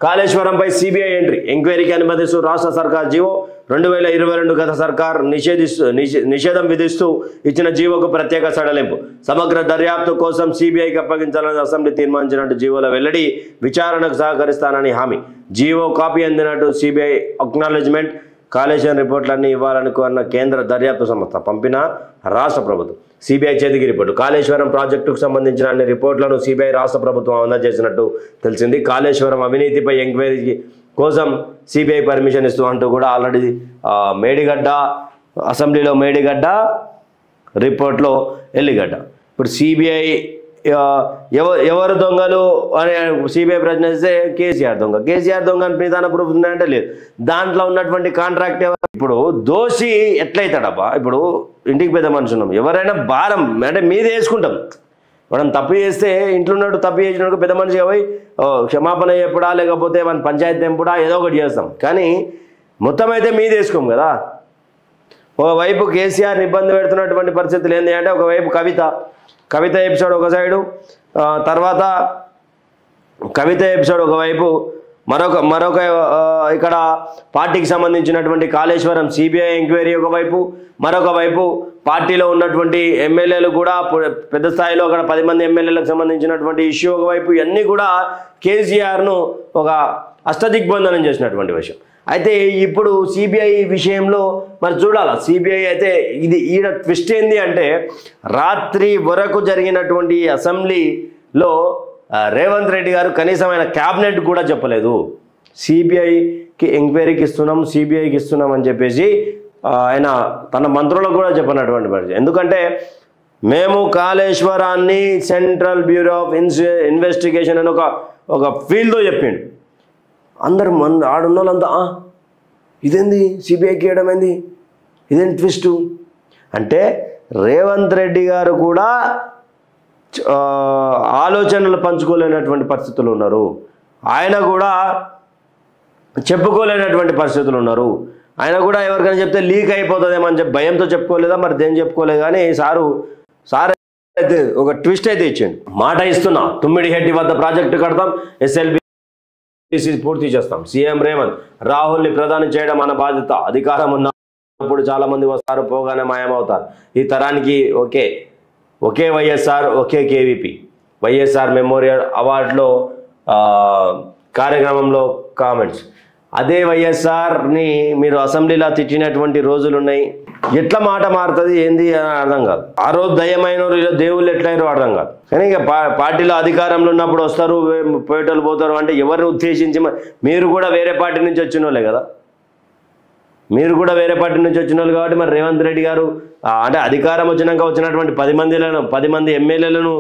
కాళేశ్వరంపై CBI entry ఎంక్వైరీకి అనుమతిస్తూ రాష్ట్ర సర్కార్ జీవో 2022 గత సర్కార్ నిషేధం విధిస్తూ ఇచ్చిన జీవోకు ప్రత్యేక సడలింపు సమగ్ర దర్యాప్తు కోసం సిబిఐకి అప్పగించాలని అసెంబ్లీ తీర్మానించినట్టు జీవోల వెల్లడి విచారణకు సహకరిస్తానని హామీ జీవో కాపీ అందినట్టు సిబిఐ అక్నాలెడ్జ్మెంట్ కాళేశ్వరం రిపోర్టులన్నీ ఇవ్వాలనుకున్న కేంద్ర దర్యాప్తు సంస్థ పంపిన రాష్ట్ర ప్రభుత్వం సిబిఐ చేతికి రిపోర్టు కాళేశ్వరం ప్రాజెక్టుకు సంబంధించిన అన్ని రిపోర్టులను సిబిఐ రాష్ట్ర ప్రభుత్వం అందజేసినట్టు తెలిసింది కాళేశ్వరం అవినీతిపై ఎంక్వైరీ కోసం సిబిఐ పర్మిషన్ ఇస్తూ అంటూ కూడా ఆల్రెడీ మేడిగడ్డ అసెంబ్లీలో మేడిగడ్డ రిపోర్ట్లో ఎల్లిగడ్డ ఇప్పుడు సిబిఐ ఎవరు దొంగలు అని సిబిఐ ప్రశ్నిస్తే కేసీఆర్ దొంగ అని ప్రధాన ప్రూఫ్ ఉన్నాయంటే లేదు దాంట్లో ఉన్నటువంటి కాంట్రాక్ట్ ఇప్పుడు దోషి ఎట్లయితాడబ్బా ఇప్పుడు ఇంటికి పెద్ద మనిషి ఉన్నాం ఎవరైనా భారం అంటే మీదే వేసుకుంటాం మనం తప్పు చేస్తే ఇంట్లో ఉన్నట్టు తప్పు చేసినట్టు పెద్ద మనిషిగా పోయి క్షమాపణ చెప్పడా లేకపోతే మన పంచాయతీ తెంపుడా ఏదో ఒకటి చేస్తాం కానీ మొత్తం అయితే మీదే వేసుకోం కదా ఒకవైపు కేసీఆర్ని ఇబ్బంది పెడుతున్నటువంటి పరిస్థితులు ఏంటి అంటే ఒకవైపు కవిత ఎపిసోడ్ ఒక సైడు తర్వాత కవిత ఎపిసోడ్ ఒకవైపు మరొక ఇక్కడ పార్టీకి సంబంధించినటువంటి కాళేశ్వరం సిబిఐ ఎంక్వైరీ ఒకవైపు మరొక వైపు పార్టీలో ఉన్నటువంటి ఎమ్మెల్యేలు కూడా పెద్ద స్థాయిలో అక్కడ 10 మంది ఎమ్మెల్యేలకు సంబంధించినటువంటి ఇష్యూ ఒకవైపు ఇవన్నీ కూడా కేసీఆర్ను ఒక అష్టదిగ్బంధనం చేసినటువంటి విషయం అయితే ఇప్పుడు సిబిఐ విషయంలో మరి చూడాలి సిబిఐ అయితే ఈడ ట్విస్ట్ ఏంది అంటే రాత్రి వరకు జరిగినటువంటి అసెంబ్లీలో రేవంత్ రెడ్డి గారు కనీసం ఆయన క్యాబినెట్ కూడా చెప్పలేదు సిబిఐకి ఎంక్వైరీకి సిబిఐకి ఇస్తున్నాం అని చెప్పేసి ఆయన తన మంత్రులకు కూడా చెప్పినటువంటి పరిస్థితి ఎందుకంటే మేము కాళేశ్వరాన్ని సెంట్రల్ బ్యూరో ఆఫ్ ఇన్వెస్టిగేషన్ అని ఒక ఫీల్డ్తో చెప్పిండు అందరు ఆడున్న వాళ్ళంతా ఇదేంది సిబిఐకి ఇవ్వడం ఏంది ఇదేంటి ట్విస్టు అంటే రేవంత్ రెడ్డి గారు కూడా ఆలోచనలు పంచుకోలేనటువంటి పరిస్థితులు ఉన్నారు ఆయన కూడా చెప్పుకోలేనటువంటి పరిస్థితులు ఉన్నారు ఆయన కూడా ఎవరికైనా చెప్తే లీక్ అయిపోతుందేమో అని చెప్పి భయంతో చెప్పుకోలేదా మరి దేని చెప్పుకోలేదు కానీ సార్ అయితే ఒక ట్విస్ట్ అయితే ఇచ్చిండు మాట ఇస్తున్నా తుమ్మిడిహెట్టి వద్ద ప్రాజెక్టు కడతాం ఎస్ఎల్బి పూర్తి చేస్తాం సీఎం రేవంత్ రాహుల్ని ప్రధాని చేయడం మన బాధ్యత అధికారం ఉన్నప్పుడు చాలా మంది వస్తారు పోగానే మాయమవుతారు ఈ తరానికి ఒకే వైఎస్ఆర్ ఒకే కేవీపీ వైఎస్ఆర్ మెమోరియల్ అవార్డులో కార్యక్రమంలో కామెంట్స్ అదే వైఎస్ఆర్ని మీరు అసెంబ్లీలో తిట్టినటువంటి రోజులు ఉన్నాయి ఎట్లా మాట మారుతుంది ఏంది అని అర్థం కాదు ఆ రోజు దయ్యమైన దేవుళ్ళు ఎట్లయినా అర్థం కాదు కానీ ఇక పార్టీలో అధికారంలో ఉన్నప్పుడు వస్తారు పోయేటోళ్ళు పోతారు అంటే ఎవరిని ఉద్దేశించి మీరు కూడా వేరే పార్టీ నుంచి వచ్చిన వాళ్ళే కదా మీరు కూడా వేరే పార్టీ నుంచి వచ్చిన వాళ్ళు కాబట్టి మరి రేవంత్ రెడ్డి గారు అంటే అధికారం వచ్చినటువంటి 10 మంది ఎమ్మెల్యేలను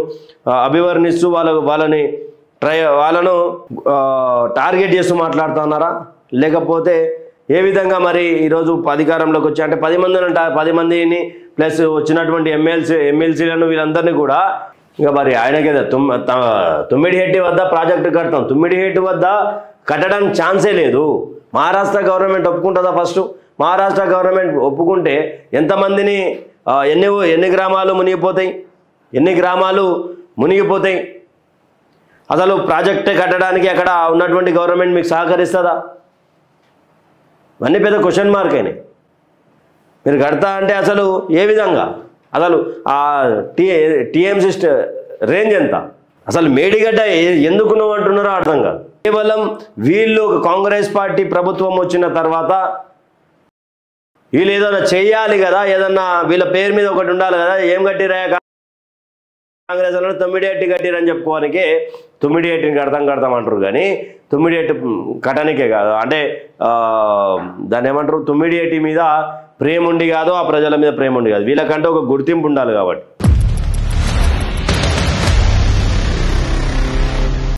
అభివర్ణిస్తూ వాళ్ళను టార్గెట్ చేస్తూ మాట్లాడుతున్నారా లేకపోతే ఏ విధంగా మరి ఈరోజు అధికారంలోకి వచ్చి అంటే 10 మందిని ప్లస్ వచ్చినటువంటి ఎమ్మెల్సీలను వీళ్ళందరినీ కూడా ఇంకా మరి ఆయనకేదా తుమ్మిడిహెట్టి వద్ద ప్రాజెక్టు కడతాం తుమ్మిడిహెట్టి వద్ద కట్టడానికి ఛాన్సే లేదు మహారాష్ట్ర గవర్నమెంట్ ఒప్పుకుంటుందా ఫస్ట్ మహారాష్ట్ర గవర్నమెంట్ ఒప్పుకుంటే ఎంతమందిని ఎన్ని గ్రామాలు మునిగిపోతాయి అసలు ప్రాజెక్ట్ కట్టడానికి అక్కడ ఉన్నటువంటి గవర్నమెంట్ మీకు సహకరిస్తుందా అన్నీ పెద్ద క్వశ్చన్ మార్క్ అయినాయి మీరు కడతా అంటే అసలు ఏ విధంగా అసలు ఆ టీఎంసీ రేంజ్ ఎంత అసలు మేడిగడ్డ ఎందుకు నువ్వు అంటున్నారో అర్థం కాదు కేవలం వీళ్ళు కాంగ్రెస్ పార్టీ ప్రభుత్వం వచ్చిన తర్వాత వీళ్ళు ఏదైనా చేయాలి కదా ఏదన్నా వీళ్ళ పేరు మీద ఒకటి ఉండాలి కదా ఏం కట్టిరా కాంగ్రెస్ వాళ్ళు తుమ్మిడిహెట్టి కట్టిరని చెప్పుకోవడానికి తుమ్మిడిహెట్టిని కడతాం అంటారు కానీ తుమ్మిడిహెట్టి కట్టడానికే కాదు అంటే దాన్ని ఏమంటారు తుమ్మిడిహెట్టి మీద ప్రేమ ఉండి కాదు ఆ ప్రజల మీద ప్రేమ ఉండి కాదు వీళ్ళకంటే ఒక గుర్తింపు ఉండాలి కాబట్టి